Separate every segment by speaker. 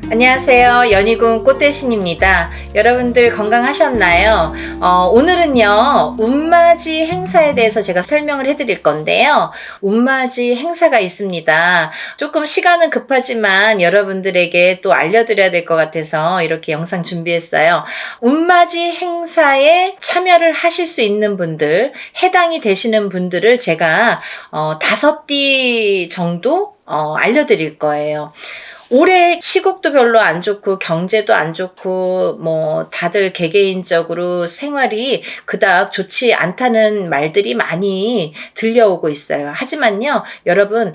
Speaker 1: 안녕하세요. 연희군 꽃대신입니다. 여러분들 건강하셨나요? 오늘은요, 운맞이 행사에 대해서 제가 설명을 해드릴 건데요. 운맞이 행사가 있습니다. 조금 시간은 급하지만 여러분들에게 또 알려드려야 될 것 같아서 이렇게 영상 준비했어요. 운맞이 행사에 참여를 하실 수 있는 분들, 해당이 되시는 분들을 제가 5띠 정도 알려드릴 거예요. 올해 시국도 별로 안 좋고 경제도 안 좋고 뭐 다들 개개인적으로 생활이 그닥 좋지 않다는 말들이 많이 들려오고 있어요. 하지만요, 여러분,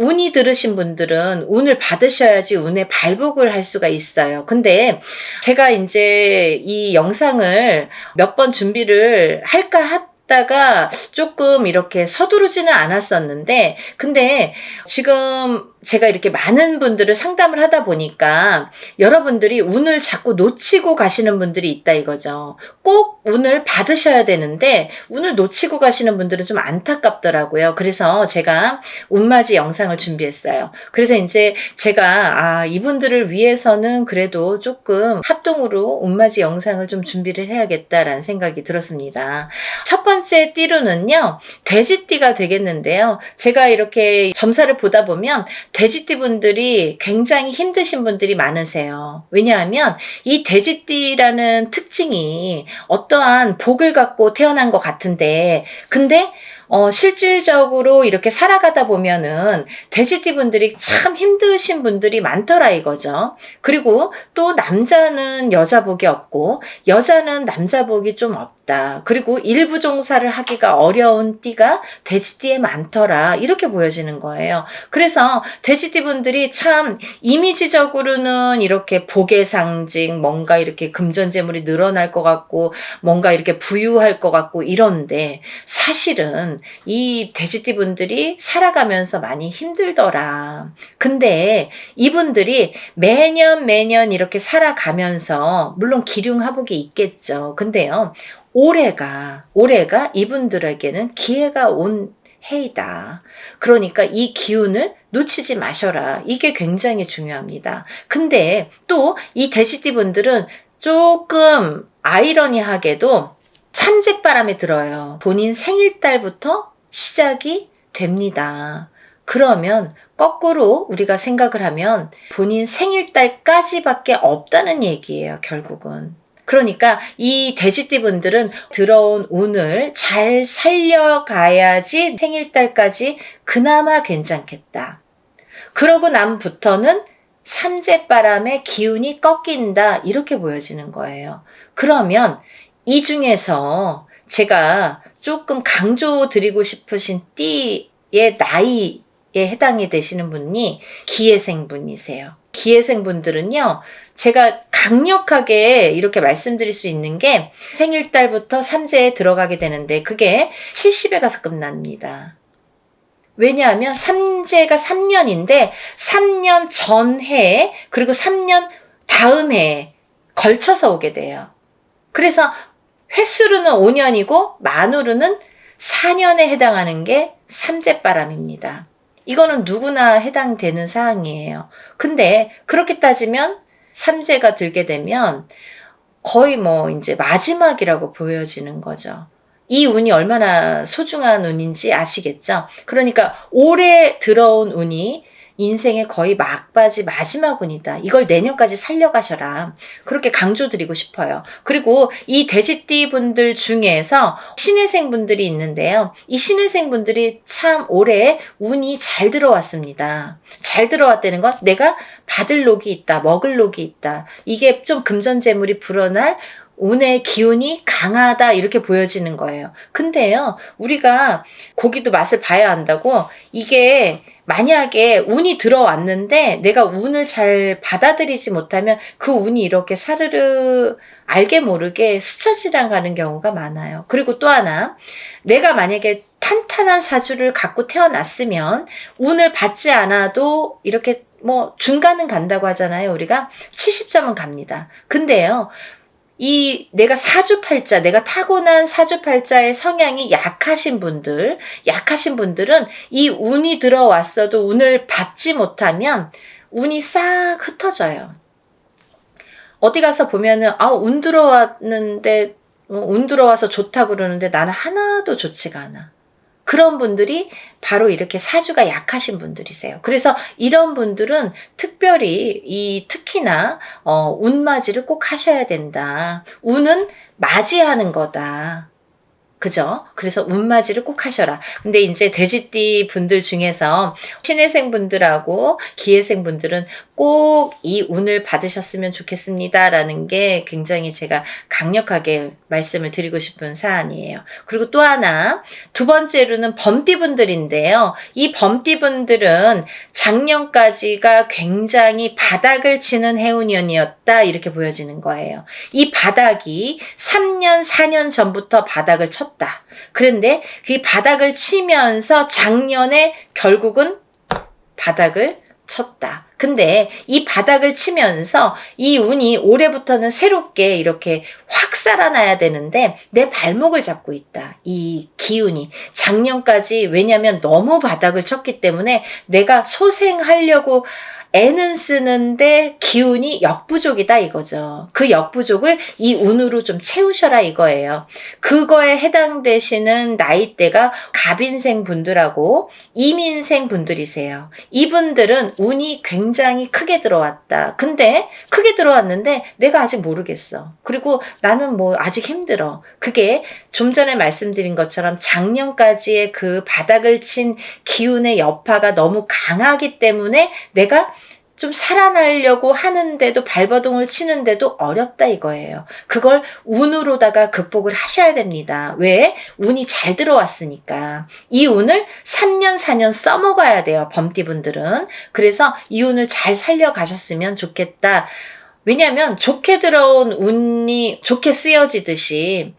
Speaker 1: 운이 들으신 분들은 운을 받으셔야지 운의 발복을 할 수가 있어요. 근데 제가 이제 이 영상을 몇 번 준비를 할까 다가 조금 이렇게 서두르지는 않았었는데, 근데 지금 제가 이렇게 많은 분들을 상담을 하다 보니까 여러분들이 운을 자꾸 놓치고 가시는 분들이 있다 이거죠. 꼭 운을 받으셔야 되는데 운을 놓치고 가시는 분들은 좀 안타깝더라고요. 그래서 제가 운맞이 영상을 준비했어요. 그래서 이제 제가 이분들을 위해서는 그래도 조금 합동으로 운맞이 영상을 좀 준비를 해야겠다라는 생각이 들었습니다. 첫 번째 띠로는요, 돼지띠가 되겠는데요. 제가 이렇게 점사를 보다 보면 돼지띠 분들이 굉장히 힘드신 분들이 많으세요. 왜냐하면 이 돼지띠라는 특징이 어떠한 복을 갖고 태어난 것 같은데, 근데 실질적으로 이렇게 살아가다 보면은 돼지띠 분들이 참 힘드신 분들이 많더라 이거죠. 그리고 또 남자는 여자 복이 없고 여자는 남자 복이 좀 없다. 그리고 일부 종사를 하기가 어려운 띠가 돼지띠에 많더라. 이렇게 보여지는 거예요. 그래서 돼지띠 분들이 참 이미지적으로는 이렇게 복의 상징, 뭔가 이렇게 금전재물이 늘어날 것 같고 뭔가 이렇게 부유할 것 같고 이런데, 사실은 이 돼지띠 분들이 살아가면서 많이 힘들더라. 근데 이분들이 매년 이렇게 살아가면서 물론 기륭하복이 있겠죠. 근데요, 올해가 이분들에게는 기회가 온 해이다. 그러니까 이 기운을 놓치지 마셔라. 이게 굉장히 중요합니다. 근데 또 이 돼지띠 분들은 조금 아이러니하게도 삼재바람에 들어요. 본인 생일달부터 시작이 됩니다. 그러면 거꾸로 우리가 생각을 하면 본인 생일달까지밖에 없다는 얘기예요, 결국은. 그러니까 이 돼지띠 분들은 들어온 운을 잘 살려가야지 생일달까지 그나마 괜찮겠다. 그러고 남부터는 삼재바람의 기운이 꺾인다, 이렇게 보여지는 거예요. 그러면 이 중에서 제가 조금 강조드리고 싶으신 띠의 나이에 해당이 되시는 분이 기해생 분이세요. 기해생 분들은요, 제가 강력하게 이렇게 말씀드릴 수 있는 게 생일달부터 삼재에 들어가게 되는데 그게 70에 가서 끝납니다. 왜냐하면 삼재가 3년인데 3년 전해에 그리고 3년 다음 해에 걸쳐서 오게 돼요. 그래서 횟수로는 5년이고 만으로는 4년에 해당하는 게 삼재바람입니다. 이거는 누구나 해당되는 사항이에요. 근데 그렇게 따지면 삼재가 들게 되면 거의 뭐 이제 마지막이라고 보여지는 거죠. 이 운이 얼마나 소중한 운인지 아시겠죠? 그러니까 올해 들어온 운이 인생의 거의 막바지 마지막 운이다. 이걸 내년까지 살려가셔라. 그렇게 강조드리고 싶어요. 그리고 이 돼지띠 분들 중에서 신해생 분들이 있는데요. 이 신해생 분들이 참 올해 운이 잘 들어왔습니다. 잘 들어왔다는 건 내가 받을 녹이 있다, 먹을 녹이 있다. 이게 좀 금전재물이 불어날 운의 기운이 강하다, 이렇게 보여지는 거예요. 근데요, 우리가 고기도 맛을 봐야 한다고, 이게 만약에 운이 들어왔는데 내가 운을 잘 받아들이지 못하면 그 운이 이렇게 사르르 알게 모르게 스쳐 지나가는 경우가 많아요. 그리고 또 하나, 내가 만약에 탄탄한 사주를 갖고 태어났으면 운을 받지 않아도 이렇게 뭐 중간은 간다고 하잖아요. 우리가 70점은 갑니다. 근데요, 이 내가 사주팔자, 내가 타고난 사주팔자의 성향이 약하신 분들은 이 운이 들어왔어도 운을 받지 못하면 운이 싹 흩어져요. 어디 가서 보면은 운 들어왔는데 운 들어와서 좋다 그러는데 나는 하나도 좋지가 않아. 그런 분들이 바로 이렇게 사주가 약하신 분들이세요. 그래서 이런 분들은 특별히 특히나 운맞이를 꼭 하셔야 된다. 운은 맞이하는 거다. 그죠? 그래서 운맞이를 꼭 하셔라. 근데 이제 돼지띠 분들 중에서 신해생 분들하고 기해생 분들은 꼭 이 운을 받으셨으면 좋겠습니다. 라는 게 굉장히 제가 강력하게 말씀을 드리고 싶은 사안이에요. 그리고 또 하나, 두 번째로는 범띠 분들인데요. 이 범띠 분들은 작년까지가 굉장히 바닥을 치는 해운년이었다. 이렇게 보여지는 거예요. 이 바닥이 3년, 4년 전부터 바닥을 쳤다. 그런데 그 바닥을 치면서 작년에 결국은 바닥을 쳤다. 근데 이 바닥을 치면서 이 운이 올해부터는 새롭게 이렇게 확 살아나야 되는데 내 발목을 잡고 있다. 이 기운이. 작년까지 왜냐면 너무 바닥을 쳤기 때문에 내가 소생하려고 애는 쓰는데 기운이 역부족이다 이거죠. 그 역부족을 이 운으로 좀 채우셔라 이거예요. 그거에 해당되시는 나이대가 갑인생 분들하고 이민생 분들이세요. 이분들은 운이 굉장히 크게 들어왔다. 근데 크게 들어왔는데 내가 아직 모르겠어. 그리고 나는 뭐 아직 힘들어. 그게 좀 전에 말씀드린 것처럼 작년까지의 그 바닥을 친 기운의 여파가 너무 강하기 때문에 내가 좀 살아나려고 하는데도 발버둥을 치는데도 어렵다 이거예요. 그걸 운으로다가 극복을 하셔야 됩니다. 왜? 운이 잘 들어왔으니까. 이 운을 3년 4년 써먹어야 돼요. 범띠분들은. 그래서 이 운을 잘 살려가셨으면 좋겠다. 왜냐하면 좋게 들어온 운이 좋게 쓰여지듯이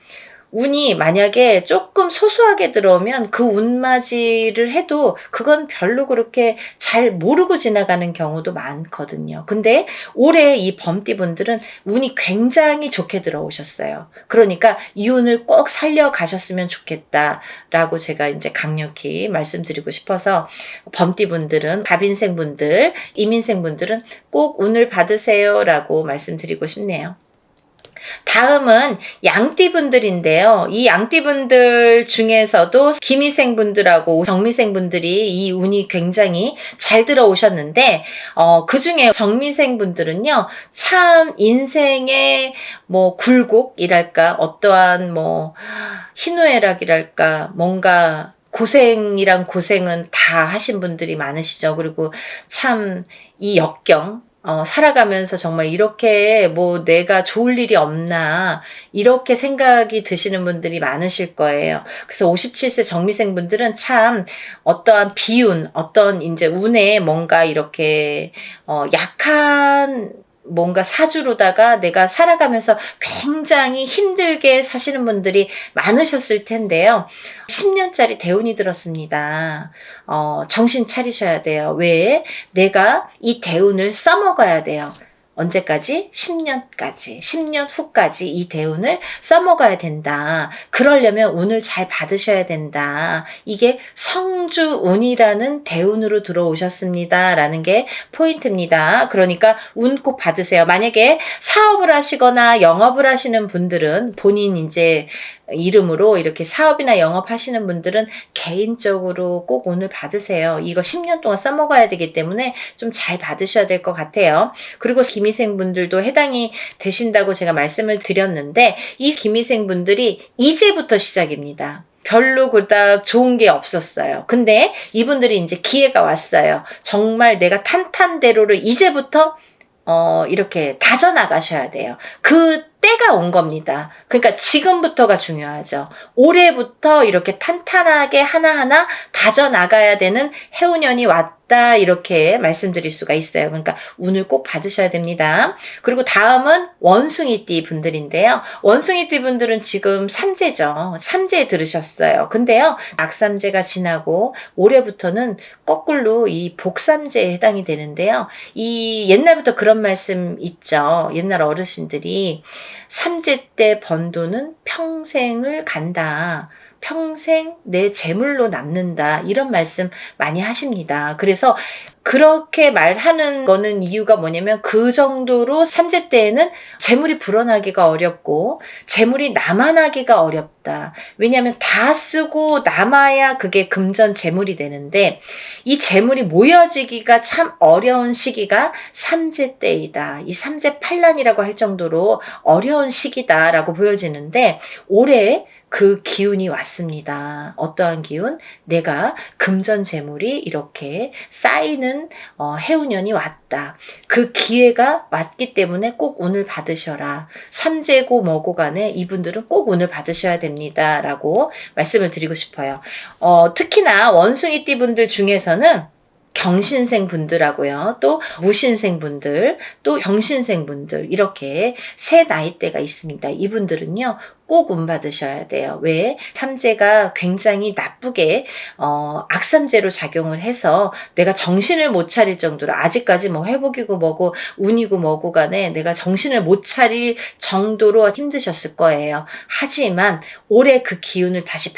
Speaker 1: 운이 만약에 조금 소소하게 들어오면 그 운맞이를 해도 그건 별로 그렇게 잘 모르고 지나가는 경우도 많거든요. 근데 올해 이 범띠분들은 운이 굉장히 좋게 들어오셨어요. 그러니까 이 운을 꼭 살려가셨으면 좋겠다라고 제가 이제 강력히 말씀드리고 싶어서 범띠분들은 갑인생분들, 이민생분들은 꼭 운을 받으세요라고 말씀드리고 싶네요. 다음은 양띠분들인데요. 이 양띠분들 중에서도 기미생분들하고 정미생분들이 이 운이 굉장히 잘 들어오셨는데 그 중에 정미생분들은요. 참 인생의 뭐 굴곡이랄까 어떠한 뭐 희노애락이랄까 뭔가 고생이란 고생은 다 하신 분들이 많으시죠. 그리고 참 이 역경 살아가면서 정말 이렇게 뭐 내가 좋을 일이 없나 이렇게 생각이 드시는 분들이 많으실 거예요. 그래서 57세 정미생 분들은 참 어떠한 비운, 어떤 이제 운에 뭔가 이렇게 약한 뭔가 사주로다가 내가 살아가면서 굉장히 힘들게 사시는 분들이 많으셨을 텐데요. 10년짜리 대운이 들었습니다. 정신 차리셔야 돼요. 왜? 내가 이 대운을 써먹어야 돼요. 언제까지? 10년까지. 10년 후까지 이 대운을 써먹어야 된다. 그러려면 운을 잘 받으셔야 된다. 이게 성주운이라는 대운으로 들어오셨습니다. 라는 게 포인트입니다. 그러니까 운 꼭 받으세요. 만약에 사업을 하시거나 영업을 하시는 분들은 본인 이제 이름으로 이렇게 사업이나 영업하시는 분들은 개인적으로 꼭 운을 받으세요. 이거 10년 동안 써먹어야 되기 때문에 좀 잘 받으셔야 될 것 같아요. 그리고 기미생분들도 해당이 되신다고 제가 말씀을 드렸는데 이 기미생분들이 이제부터 시작입니다. 별로 그닥 좋은 게 없었어요. 근데 이분들이 이제 기회가 왔어요. 정말 내가 탄탄대로를 이제부터 이렇게 다져나가셔야 돼요. 그 때가 온 겁니다. 그러니까 지금부터가 중요하죠. 올해부터 이렇게 탄탄하게 하나하나 다져나가야 되는 해운년이 왔다 이렇게 말씀드릴 수가 있어요. 그러니까 운을 꼭 받으셔야 됩니다. 그리고 다음은 원숭이띠 분들인데요. 원숭이띠 분들은 지금 삼재죠. 삼재에 들으셨어요. 근데요. 악삼재가 지나고 올해부터는 거꾸로 이 복삼재에 해당이 되는데요. 이 옛날부터 그런 말씀 있죠. 옛날 어르신들이 삼재 때 번 돈은 평생을 간다. 평생 내 재물로 남는다. 이런 말씀 많이 하십니다. 그래서 그렇게 말하는 거는 이유가 뭐냐면 그 정도로 삼재 때에는 재물이 불어나기가 어렵고 재물이 남아나기가 어렵다. 왜냐하면 다 쓰고 남아야 그게 금전 재물이 되는데 이 재물이 모여지기가 참 어려운 시기가 삼재 때이다. 이 삼재 팔란이라고 할 정도로 어려운 시기다라고 보여지는데 올해 그 기운이 왔습니다. 어떠한 기운? 내가 금전 재물이 이렇게 쌓이는 해운년이 왔다. 그 기회가 왔기 때문에 꼭 운을 받으셔라. 삼재고 뭐고 간에 이분들은 꼭 운을 받으셔야 됩니다. 라고 말씀을 드리고 싶어요. 특히나 원숭이띠 분들 중에서는 경신생 분들하고요. 또 무신생 분들, 또 병신생 분들 이렇게 세 나이대가 있습니다. 이분들은요. 꼭 운 받으셔야 돼요. 왜? 삼재가 굉장히 나쁘게 악삼재로 작용을 해서 내가 정신을 못 차릴 정도로 아직까지 뭐 회복이고 뭐고 운이고 뭐고 간에 내가 정신을 못 차릴 정도로 힘드셨을 거예요. 하지만 올해 그 기운을 다시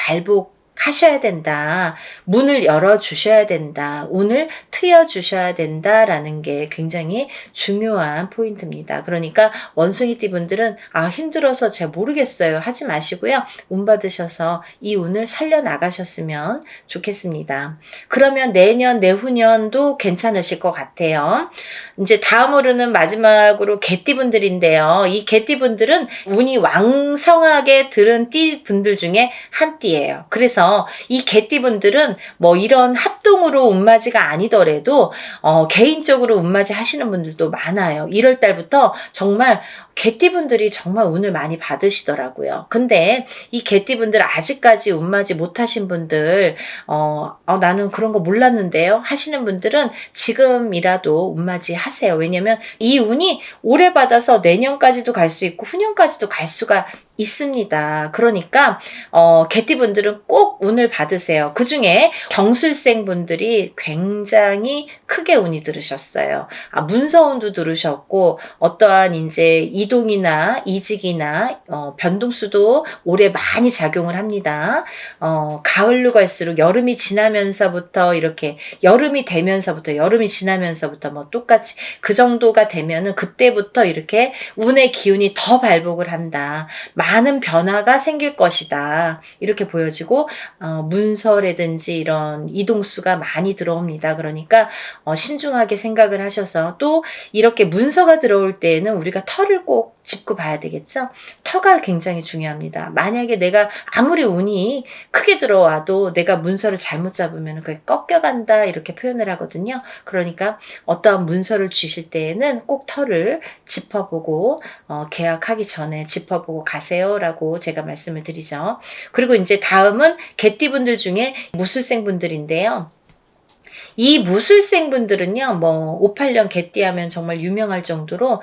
Speaker 1: 하셔야 된다. 문을 열어주셔야 된다. 운을 트여주셔야 된다라는 게 굉장히 중요한 포인트입니다. 그러니까 원숭이띠 분들은 힘들어서 잘 모르겠어요. 하지 마시고요. 운 받으셔서 이 운을 살려나가셨으면 좋겠습니다. 그러면 내년, 내후년도 괜찮으실 것 같아요. 이제 다음으로는 마지막으로 개띠 분들인데요. 이 개띠 분들은 운이 왕성하게 들은 띠 분들 중에 한 띠예요. 그래서 이 개띠분들은 뭐 이런 합동으로 운맞이가 아니더라도 개인적으로 운맞이 하시는 분들도 많아요. 1월 달부터 정말 개띠분들이 정말 운을 많이 받으시더라고요. 근데 이 개띠분들 아직까지 운맞이 못하신 분들 나는 그런 거 몰랐는데요 하시는 분들은 지금이라도 운맞이 하세요. 왜냐면 이 운이 오래 받아서 내년까지도 갈 수 있고 후년까지도 갈 수가 있습니다. 그러니까 개띠분들은 꼭 운을 받으세요. 그 중에 경술생 분들이 굉장히 크게 운이 들으셨어요. 문서운도 들으셨고 어떠한 이제 이동이나 이직이나 변동수도 올해 많이 작용을 합니다. 가을로 갈수록 여름이 지나면서부터 이렇게 여름이 지나면서부터 뭐 똑같이 그 정도가 되면은 그때부터 이렇게 운의 기운이 더 발복을 한다. 많은 변화가 생길 것이다. 이렇게 보여지고 문서라든지 이런 이동수가 많이 들어옵니다. 그러니까 신중하게 생각을 하셔서 또 이렇게 문서가 들어올 때에는 우리가 터를 꼭 짚고 봐야 되겠죠. 터가 굉장히 중요합니다. 만약에 내가 아무리 운이 크게 들어와도 내가 문서를 잘못 잡으면 그게 꺾여간다 이렇게 표현을 하거든요. 그러니까 어떠한 문서를 주실 때에는 꼭 터를 짚어보고 계약하기 전에 짚어보고 가세요라고 제가 말씀을 드리죠. 그리고 이제 다음은 개띠분들 중에 무술생 분들인데요. 이 무술생 분들은요, 뭐 58년 개띠하면 정말 유명할 정도로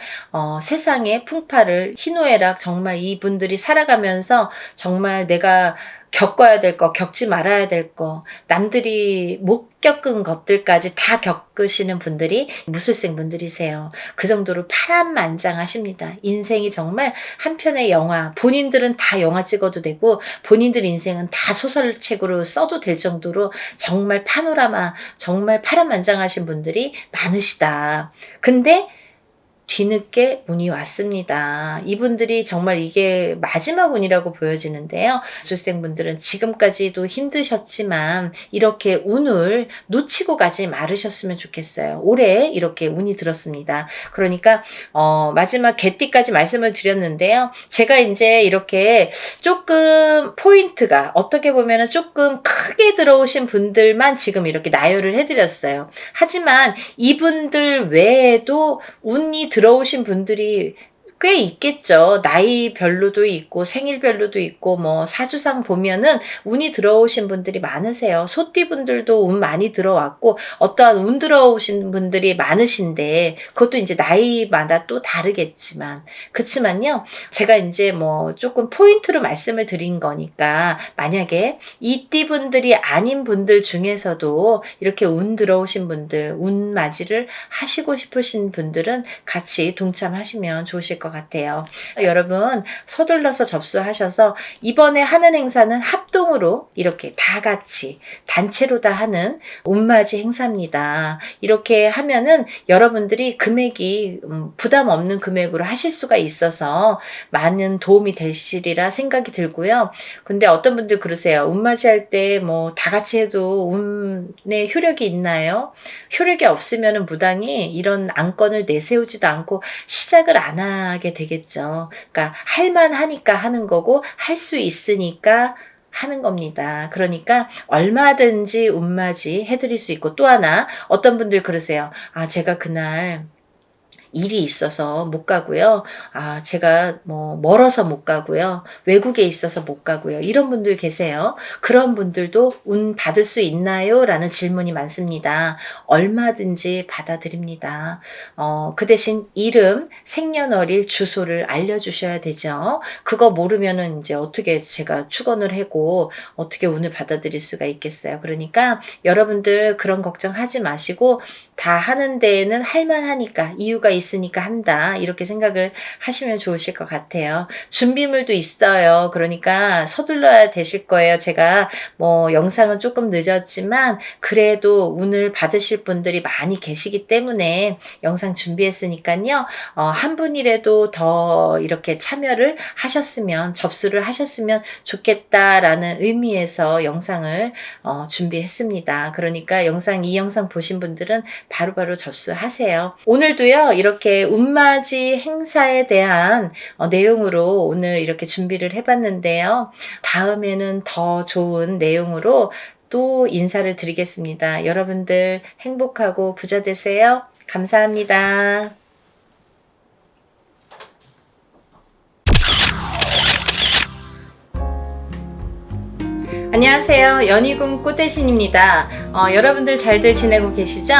Speaker 1: 세상의 풍파를 희노애락 정말 이분들이 살아가면서 정말 내가 겪어야 될 거, 겪지 말아야 될 거, 남들이 못 겪은 것들까지 다 겪으시는 분들이 무술생 분들이세요. 그 정도로 파란만장하십니다. 인생이 정말 한 편의 영화, 본인들은 다 영화 찍어도 되고 본인들 인생은 다 소설책으로 써도 될 정도로 정말 파노라마, 정말 파란만장하신 분들이 많으시다. 근데 뒤늦게 운이 왔습니다. 이분들이 정말 이게 마지막 운이라고 보여지는데요. 수생분들은 지금까지도 힘드셨지만 이렇게 운을 놓치고 가지 말으셨으면 좋겠어요. 올해 이렇게 운이 들었습니다. 그러니까 마지막 개띠까지 말씀을 드렸는데요. 제가 이제 이렇게 조금 포인트가 어떻게 보면 조금 크게 들어오신 분들만 지금 이렇게 나열을 해드렸어요. 하지만 이분들 외에도 운이 들어오신 분들이 꽤 있겠죠. 나이별로도 있고 생일별로도 있고 뭐 사주상 보면은 운이 들어오신 분들이 많으세요. 소띠분들도 운 많이 들어왔고 어떠한 운 들어오신 분들이 많으신데 그것도 이제 나이마다 또 다르겠지만 그치만요. 제가 이제 뭐 조금 포인트로 말씀을 드린 거니까 만약에 이 띠분들이 아닌 분들 중에서도 이렇게 운 들어오신 분들 운 맞이를 하시고 싶으신 분들은 같이 동참하시면 좋으실 것 같아요. 여러분 서둘러서 접수하셔서 이번에 하는 행사는 합동으로 이렇게 다 같이 단체로 다 하는 운맞이 행사입니다. 이렇게 하면은 여러분들이 금액이 부담 없는 금액으로 하실 수가 있어서 많은 도움이 되시리라 생각이 들고요. 근데 어떤 분들 그러세요. 운맞이 할 때 뭐 다 같이 해도 운에 효력이 있나요? 효력이 없으면 무당이 이런 안건을 내세우지도 않고 시작을 안 하게 되겠죠. 그러니까 할만하니까 하는 거고 할 수 있으니까 하는 겁니다. 그러니까 얼마든지 운맞이 해드릴 수 있고, 또 하나 어떤 분들 그러세요. 아, 제가 그날 일이 있어서 못 가고요. 아, 제가 뭐 멀어서 못 가고요. 외국에 있어서 못 가고요. 이런 분들 계세요. 그런 분들도 운 받을 수 있나요? 라는 질문이 많습니다. 얼마든지 받아드립니다. 그 대신 이름, 생년월일, 주소를 알려주셔야 되죠. 그거 모르면은 이제 어떻게 제가 축원을 하고 어떻게 운을 받아들일 수가 있겠어요. 그러니까 여러분들 그런 걱정하지 마시고 다 하는 데에는 할만하니까, 이유가 있으니까 한다, 이렇게 생각을 하시면 좋으실 것 같아요. 준비물도 있어요. 그러니까 서둘러야 되실 거예요. 제가 뭐 영상은 조금 늦었지만 그래도 운을 받으실 분들이 많이 계시기 때문에 영상 준비했으니까요. 한 분이라도 더 이렇게 참여를 하셨으면, 접수를 하셨으면 좋겠다라는 의미에서 영상을 준비했습니다. 그러니까 이 영상 보신 분들은 바로바로 접수하세요. 오늘도요, 이렇게 운맞이 행사에 대한 내용으로 오늘 이렇게 준비를 해봤는데요. 다음에는 더 좋은 내용으로 또 인사를 드리겠습니다. 여러분들 행복하고 부자 되세요. 감사합니다. 안녕하세요. 연희궁 꽃대신입니다. 여러분들 잘들 지내고 계시죠?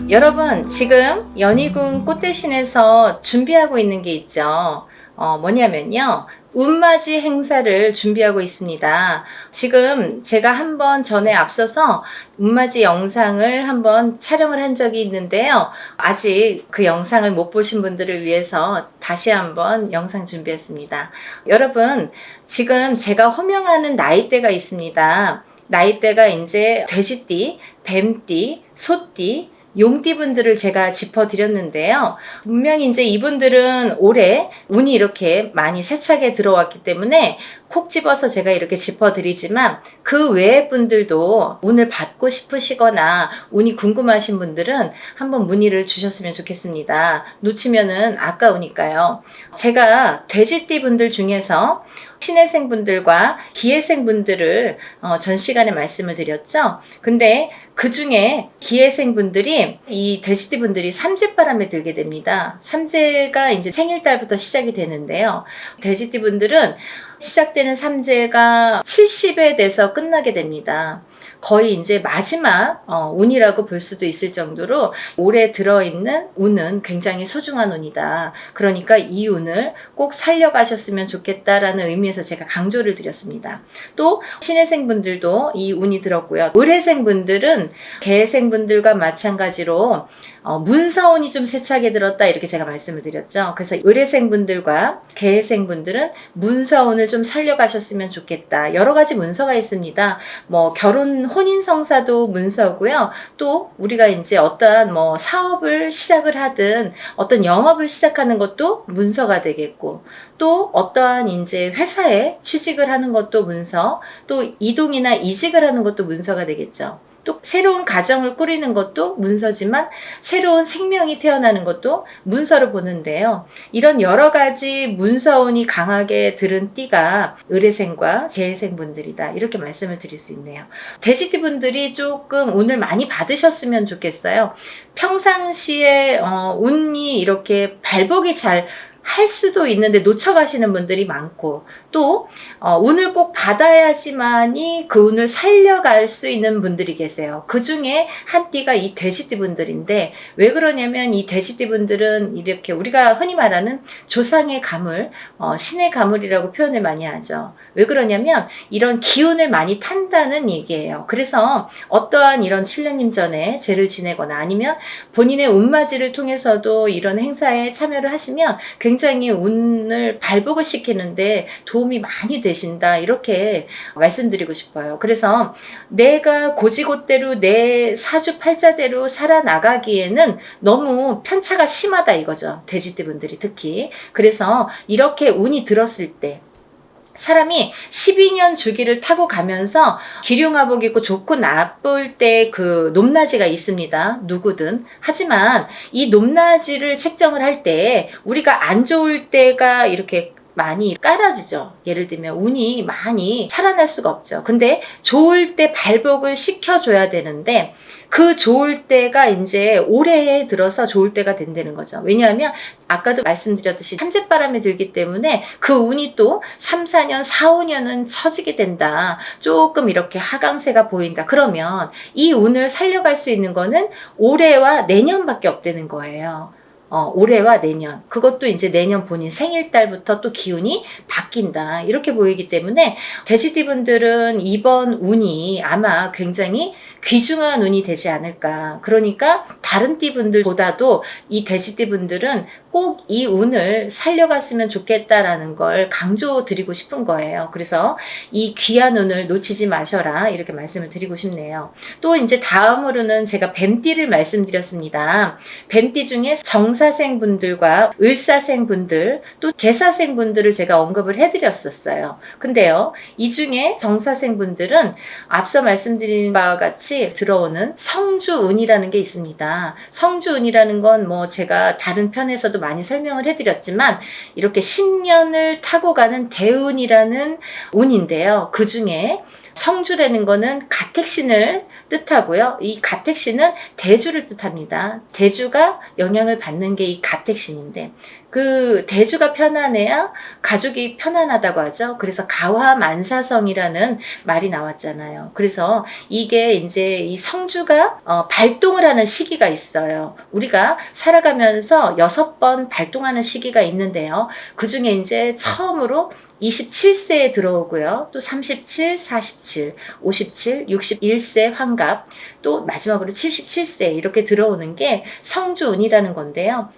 Speaker 1: 여러분, 지금 연희궁 꽃대신에서 준비하고 있는 게 있죠. 뭐냐면요, 운맞이 행사를 준비하고 있습니다. 지금 제가 한번 전에 앞서서 운맞이 영상을 한번 촬영을 한 적이 있는데요. 아직 그 영상을 못 보신 분들을 위해서 다시 한번 영상 준비했습니다. 여러분, 지금 제가 호명하는 나이대가 있습니다. 나이대가 이제 돼지띠, 뱀띠, 소띠, 용띠분들을 제가 짚어드렸는데요. 분명히 이제 이분들은 올해 운이 이렇게 많이 세차게 들어왔기 때문에 콕 집어서 제가 이렇게 짚어드리지만, 그 외의 분들도 운을 받고 싶으시거나 운이 궁금하신 분들은 한번 문의를 주셨으면 좋겠습니다. 놓치면은 아까우니까요. 제가 돼지띠 분들 중에서 신해생 분들과 기해생 분들을 전 시간에 말씀을 드렸죠. 근데 그 중에 기해생 분들이, 이 돼지띠 분들이 삼재바람에 들게 됩니다. 삼재가 이제 생일달부터 시작이 되는데요. 돼지띠 분들은 시작되는 삼재가 70에 돼서 끝나게 됩니다. 거의 이제 마지막 운이라고 볼 수도 있을 정도로 올해 들어있는 운은 굉장히 소중한 운이다. 그러니까 이 운을 꼭 살려가셨으면 좋겠다라는 의미에서 제가 강조를 드렸습니다. 또 신해생 분들도 이 운이 들었고요. 을해생 분들은 개해생 분들과 마찬가지로 문서운이 좀 세차게 들었다, 이렇게 제가 말씀을 드렸죠. 그래서 을해생 분들과 개해생 분들은 문서운을 좀 살려가셨으면 좋겠다. 여러 가지 문서가 있습니다. 뭐 결혼 혼인성사도 문서고요. 또 우리가 이제 어떠한 뭐 사업을 시작을 하든 어떤 영업을 시작하는 것도 문서가 되겠고, 또 어떠한 이제 회사에 취직을 하는 것도 문서, 또 이동이나 이직을 하는 것도 문서가 되겠죠. 또 새로운 가정을 꾸리는 것도 문서지만 새로운 생명이 태어나는 것도 문서로 보는데요. 이런 여러 가지 문서운이 강하게 들은 띠가 을해생과 개해생 분들이다, 이렇게 말씀을 드릴 수 있네요. 돼지띠 분들이 조금 운을 많이 받으셨으면 좋겠어요. 평상시에 운이 이렇게 발복이 잘 할 수도 있는데 놓쳐가시는 분들이 많고, 또 운을 꼭 받아야지만이 그 운을 살려갈 수 있는 분들이 계세요. 그 중에 한 띠가 이 돼지띠 분들인데, 왜 그러냐면 이 돼지띠 분들은 이렇게 우리가 흔히 말하는 조상의 가물, 신의 가물이라고 표현을 많이 하죠. 왜 그러냐면 이런 기운을 많이 탄다는 얘기예요. 그래서 어떠한 이런 7년님 전에 제를 지내거나 아니면 본인의 운맞이를 통해서도 이런 행사에 참여를 하시면 굉장히 굉장히 운을 발복을 시키는데 도움이 많이 되신다. 이렇게 말씀드리고 싶어요. 그래서 내가 고지곳대로 내 사주팔자대로 살아나가기에는 너무 편차가 심하다 이거죠. 돼지띠분들이 특히. 그래서 이렇게 운이 들었을 때 사람이 12년 주기를 타고 가면서 기륭화복 입고 좋고 나쁠 때 그 높낮이가 있습니다. 누구든. 하지만 이 높낮이를 책정을 할 때 우리가 안 좋을 때가 이렇게 많이 깔아지죠. 예를 들면 운이 많이 살아날 수가 없죠. 근데 좋을 때 발복을 시켜줘야 되는데 그 좋을 때가 이제 올해에 들어서 좋을 때가 된다는 거죠. 왜냐하면 아까도 말씀드렸듯이 삼재바람이 들기 때문에 그 운이 또 3, 4년, 4, 5년은 처지게 된다. 조금 이렇게 하강세가 보인다. 그러면 이 운을 살려갈 수 있는 거는 올해와 내년밖에 없다는 거예요. 올해와 내년, 그것도 이제 내년 본인 생일달부터 또 기운이 바뀐다 이렇게 보이기 때문에 돼지띠분들은 이번 운이 아마 굉장히 귀중한 운이 되지 않을까. 그러니까 다른 띠분들보다도 이 돼지띠분들은 꼭 이 운을 살려갔으면 좋겠다라는 걸 강조드리고 싶은 거예요. 그래서 이 귀한 운을 놓치지 마셔라 이렇게 말씀을 드리고 싶네요. 또 이제 다음으로는 제가 뱀띠를 말씀드렸습니다. 뱀띠 중에 정사생분들과 을사생분들 또 개사생분들을 제가 언급을 해드렸었어요. 근데요, 이 중에 정사생분들은 앞서 말씀드린 바와 같이 들어오는 성주운이라는 게 있습니다. 성주운이라는 건 뭐 제가 다른 편에서도 많이 설명을 해드렸지만 이렇게 10년을 타고 가는 대운이라는 운인데요. 그 중에 성주라는 거는 가택신을 뜻하고요. 이 가택신은 대주를 뜻합니다. 대주가 영향을 받는 게 이 가택신인데 그 대주가 편안해야 가족이 편안하다고 하죠. 그래서 가화만사성이라는 말이 나왔잖아요. 그래서 이게 이제 이 성주가 발동을 하는 시기가 있어요. 우리가 살아가면서 6번 발동하는 시기가 있는데요. 그 중에 이제 처음으로 27세에 들어오고요. 또 37, 47, 57, 61세 환갑, 또 마지막으로 77세 이렇게 들어오는 게 성주운이라는 건데요.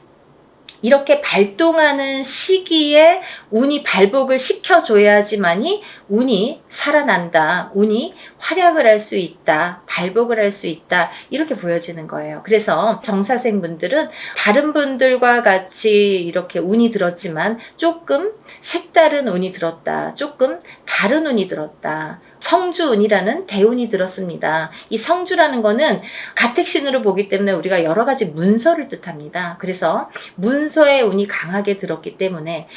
Speaker 1: 이렇게 발동하는 시기에 운이 발복을 시켜줘야지만이 운이 살아난다. 운이 활약을 할 수 있다. 발복을 할 수 있다. 이렇게 보여지는 거예요. 그래서 정사생분들은 다른 분들과 같이 이렇게 운이 들었지만 조금 색다른 운이 들었다. 조금 다른 운이 들었다. 성주운이라는 대운이 들었습니다. 이 성주라는 거는 가택신으로 보기 때문에 우리가 여러 가지 문서를 뜻합니다. 그래서 문서의 운이 강하게 들었기 때문에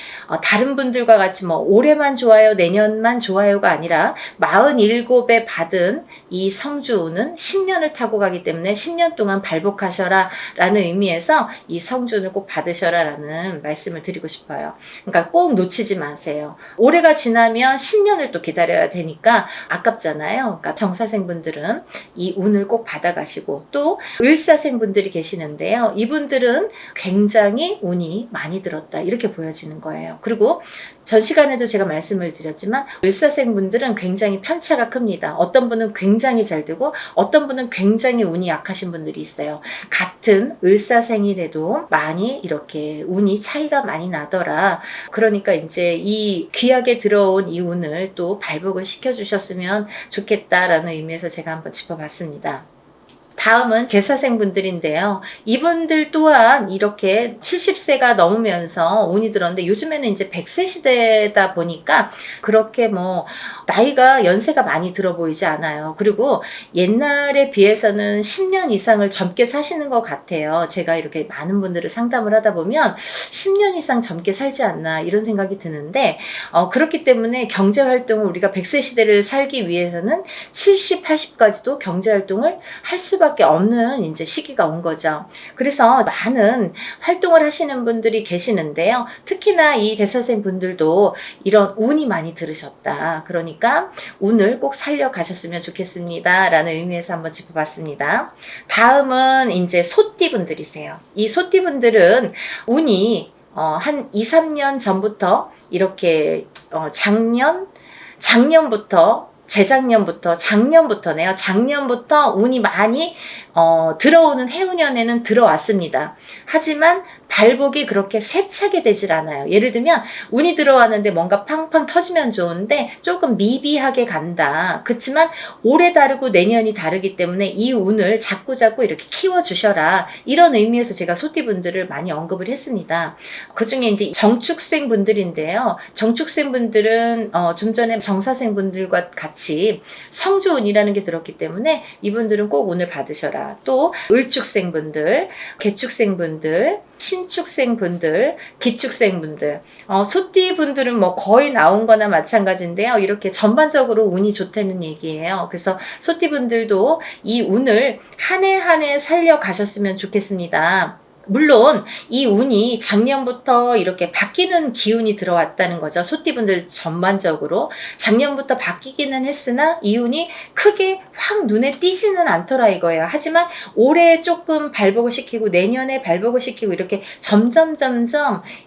Speaker 1: 다른 분들과 같이 뭐 올해만 좋아요, 내년만 좋아요가 아니라 47에 받은 이 성주운은 10년을 타고 가기 때문에 10년 동안 발복하셔라 라는 의미에서 이 성주운을 꼭 받으셔라 라는 말씀을 드리고 싶어요. 그러니까 꼭 놓치지 마세요. 올해가 지나면 10년을 또 기다려야 되니까 아깝잖아요. 그러니까 정사생분들은 이 운을 꼭 받아가시고 또 을사생분들이 계시는데요. 이분들은 굉장히 운이 많이 들었다 이렇게 보여지는 거예요. 그리고 전 시간에도 제가 말씀을 드렸지만 을사생분들은 굉장히 편차가 큽니다. 어떤 분은 굉장히 잘 되고 어떤 분은 굉장히 운이 약하신 분들이 있어요. 같은 을사생이라도 많이 이렇게 운이 차이가 많이 나더라. 그러니까 이제 이 귀하게 들어온 이 운을 또 발복을 시켜주셨으면 좋겠다라는 의미에서 제가 한번 짚어봤습니다. 다음은 개사생분들인데요. 이분들 또한 이렇게 70세가 넘으면서 운이 들었는데 요즘에는 이제 100세 시대다 보니까 그렇게 뭐 나이가 연세가 많이 들어 보이지 않아요. 그리고 옛날에 비해서는 10년 이상을 젊게 사시는 것 같아요. 제가 이렇게 많은 분들을 상담을 하다 보면 10년 이상 젊게 살지 않나 이런 생각이 드는데 그렇기 때문에 경제활동을 우리가 100세 시대를 살기 위해서는 70, 80까지도 경제활동을 할 수밖에 없는 이제 시기가 온 거죠. 그래서 많은 활동을 하시는 분들이 계시는데요. 특히나 이 대사생 분들도 이런 운이 많이 들으셨다. 그러니까 운을 꼭 살려가셨으면 좋겠습니다. 라는 의미에서 한번 짚어봤습니다. 다음은 이제 소띠 분들이세요. 이 소띠 분들은 운이 한 2, 3년 전부터 이렇게 작년부터 재작년부터, 작년부터네요. 작년부터 운이 많이 들어오는 해운년에는 들어왔습니다. 하지만 발복이 그렇게 세차게 되질 않아요. 예를 들면 운이 들어왔는데 뭔가 팡팡 터지면 좋은데 조금 미비하게 간다. 그렇지만 올해 다르고 내년이 다르기 때문에 이 운을 자꾸자꾸 이렇게 키워주셔라. 이런 의미에서 제가 소띠분들을 많이 언급을 했습니다. 그 중에 이제 정축생 분들인데요. 정축생 분들은 좀 전에 정사생 분들과 같이 성주운이라는 게 들었기 때문에 이분들은 꼭 운을 받으셔라. 또 을축생 분들, 개축생 분들, 신축생 분들, 기축생 분들, 소띠 분들은 뭐 거의 나온 거나 마찬가지인데요. 이렇게 전반적으로 운이 좋다는 얘기예요. 그래서 소띠 분들도 이 운을 한 해 한 해 살려 가셨으면 좋겠습니다. 물론 이 운이 작년부터 이렇게 바뀌는 기운이 들어왔다는 거죠. 소띠분들 전반적으로 작년부터 바뀌기는 했으나 이 운이 크게 확 눈에 띄지는 않더라 이거예요. 하지만 올해 조금 발복을 시키고 내년에 발복을 시키고 이렇게 점점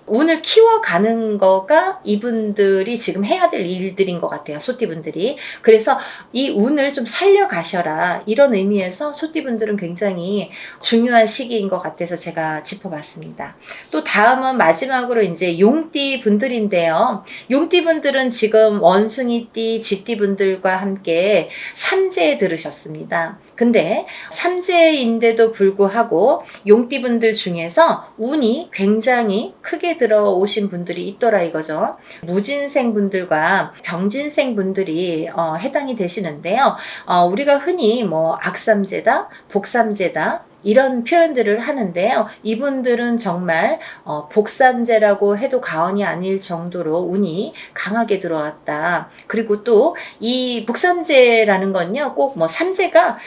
Speaker 1: 운을 키워가는 거가 이분들이 지금 해야 될 일들인 것 같아요. 소띠분들이. 그래서 이 운을 좀 살려가셔라 이런 의미에서 소띠분들은 굉장히 중요한 시기인 것 같아서 제가 짚어봤습니다. 또 다음은 마지막으로 이제 용띠 분들인데요. 용띠 분들은 지금 원숭이띠, 쥐띠 분들과 함께 삼재에 들으셨습니다. 근데 삼재인데도 불구하고 용띠 분들 중에서 운이 굉장히 크게 들어오신 분들이 있더라 이거죠. 무진생 분들과 병진생 분들이 해당이 되시는데요. 우리가 흔히 뭐 악삼재다, 복삼재다 이런 표현들을 하는데요. 이분들은 정말 복삼재라고 해도 과언이 아닐 정도로 운이 강하게 들어왔다. 그리고 또 이 복삼재라는 건요. 꼭 뭐 삼재가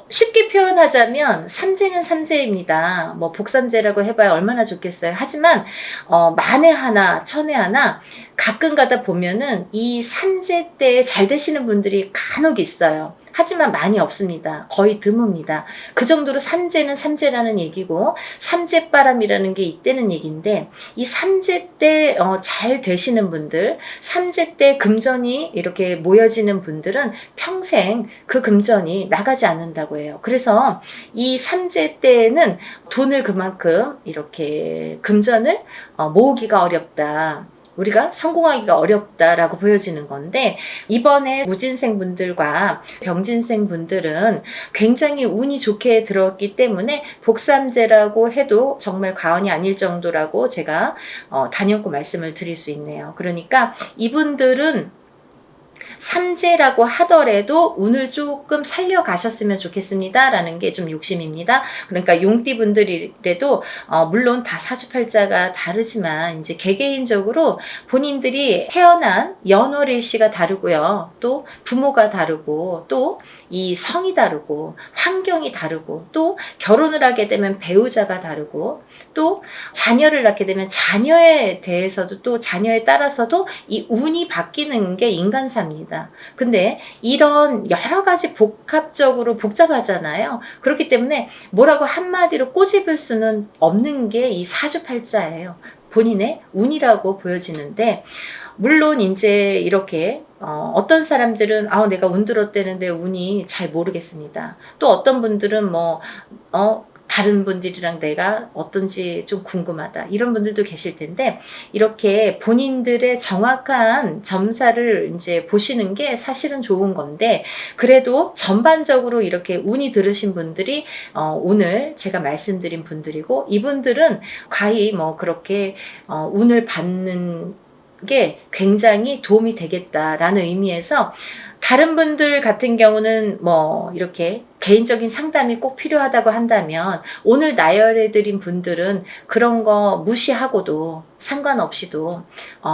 Speaker 1: 쉽게 표현하자면 삼재는 삼재입니다. 뭐 복삼재라고 해봐야 얼마나 좋겠어요. 하지만 만에 하나 천에 하나 가끔 가다 보면은 이 삼재 때 잘 되시는 분들이 간혹 있어요. 하지만 많이 없습니다. 거의 드뭅니다. 그 정도로 삼재는 삼재라는 얘기고 삼재바람이라는 게 있다는 얘기인데 이 삼재 때 잘 되시는 분들, 삼재 때 금전이 이렇게 모여지는 분들은 평생 그 금전이 나가지 않는다고 해요. 그래서 이 삼재 때는 돈을 그만큼 이렇게 금전을 모으기가 어렵다. 우리가 성공하기가 어렵다라고 보여지는 건데 이번에 무진생 분들과 병진생 분들은 굉장히 운이 좋게 들어왔기 때문에 복삼재라고 해도 정말 과언이 아닐 정도라고 제가 단연코 말씀을 드릴 수 있네요. 그러니까 이분들은 삼재라고 하더라도 운을 조금 살려가셨으면 좋겠습니다 라는 게 좀 욕심입니다. 그러니까 용띠 분들이라도 물론 다 사주팔자가 다르지만 이제 개개인적으로 본인들이 태어난 연월일시가 다르고요. 또 부모가 다르고 또 이 성이 다르고 환경이 다르고 또 결혼을 하게 되면 배우자가 다르고 또 자녀를 낳게 되면 자녀에 대해서도 또 자녀에 따라서도 이 운이 바뀌는 게 인간사입니다. 근데 이런 여러 가지 복합적으로 복잡하잖아요. 그렇기 때문에 뭐라고 한마디로 꼬집을 수는 없는 게 이 사주팔자예요. 본인의 운이라고 보여지는데 물론 이제 이렇게 어떤 사람들은 내가 운 들었대는데 운이 잘 모르겠습니다. 또 어떤 분들은 다른 분들이랑 내가 어떤지 좀 궁금하다. 이런 분들도 계실 텐데 이렇게 본인들의 정확한 점사를 이제 보시는 게 사실은 좋은 건데 그래도 전반적으로 이렇게 운이 들으신 분들이 오늘 제가 말씀드린 분들이고 이분들은 과히 뭐 그렇게 운을 받는 게 굉장히 도움이 되겠다라는 의미에서 다른 분들 같은 경우는 뭐 이렇게 개인적인 상담이 꼭 필요하다고 한다면 오늘 나열해드린 분들은 그런 거 무시하고도 상관없이도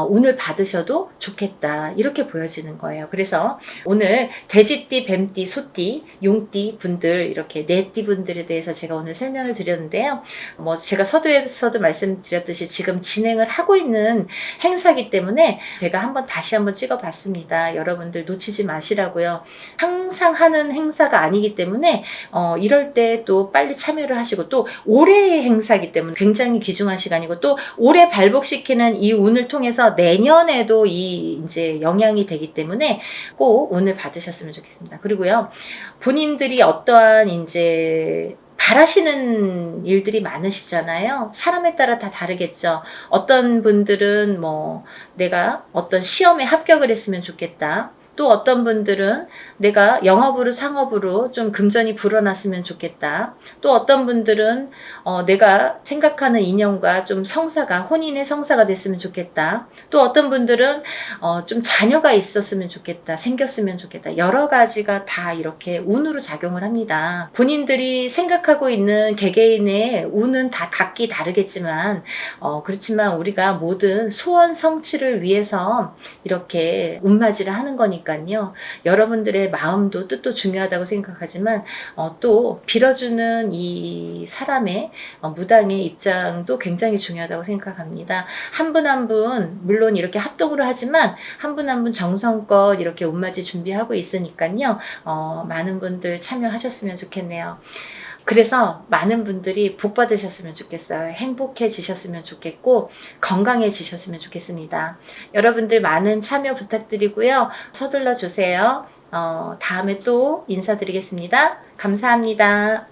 Speaker 1: 운을 받으셔도 좋겠다 이렇게 보여지는 거예요. 그래서 오늘 돼지띠, 뱀띠, 소띠, 용띠 분들 이렇게 네 띠 분들에 대해서 제가 오늘 설명을 드렸는데요. 뭐 제가 서두에서도 말씀드렸듯이 지금 진행을 하고 있는 행사이기 때문에 제가 다시 한번 찍어봤습니다. 여러분들 놓치지 마시라고요. 항상 하는 행사가 아니기 때문에 때문에 이럴 때 또 빨리 참여를 하시고, 또 올해의 행사이기 때문에 굉장히 귀중한 시간이고, 또 올해 발복시키는 이 운을 통해서 내년에도 이 이제 영향이 되기 때문에 꼭 운을 받으셨으면 좋겠습니다. 그리고요, 본인들이 어떠한 이제 바라시는 일들이 많으시잖아요. 사람에 따라 다 다르겠죠. 어떤 분들은 뭐 내가 어떤 시험에 합격을 했으면 좋겠다. 또 어떤 분들은 내가 영업으로 상업으로 좀 금전이 불어났으면 좋겠다. 또 어떤 분들은 내가 생각하는 인연과 좀 성사가, 혼인의 성사가 됐으면 좋겠다. 또 어떤 분들은 좀 자녀가 있었으면 좋겠다, 생겼으면 좋겠다. 여러 가지가 다 이렇게 운으로 작용을 합니다. 본인들이 생각하고 있는 개개인의 운은 다 각기 다르겠지만 그렇지만 우리가 모든 소원 성취를 위해서 이렇게 운맞이를 하는 거니까요. 여러분들의 마음도 뜻도 중요하다고 생각하지만 또 빌어주는 이 사람의 무당의 입장도 굉장히 중요하다고 생각합니다. 한 분 한 분 물론 이렇게 합동으로 하지만 한 분 한 분 정성껏 이렇게 운맞이 준비하고 있으니까요. 많은 분들 참여하셨으면 좋겠네요. 그래서 많은 분들이 복 받으셨으면 좋겠어요. 행복해지셨으면 좋겠고 건강해지셨으면 좋겠습니다. 여러분들 많은 참여 부탁드리고요. 서둘러 주세요. 다음에 또 인사드리겠습니다. 감사합니다.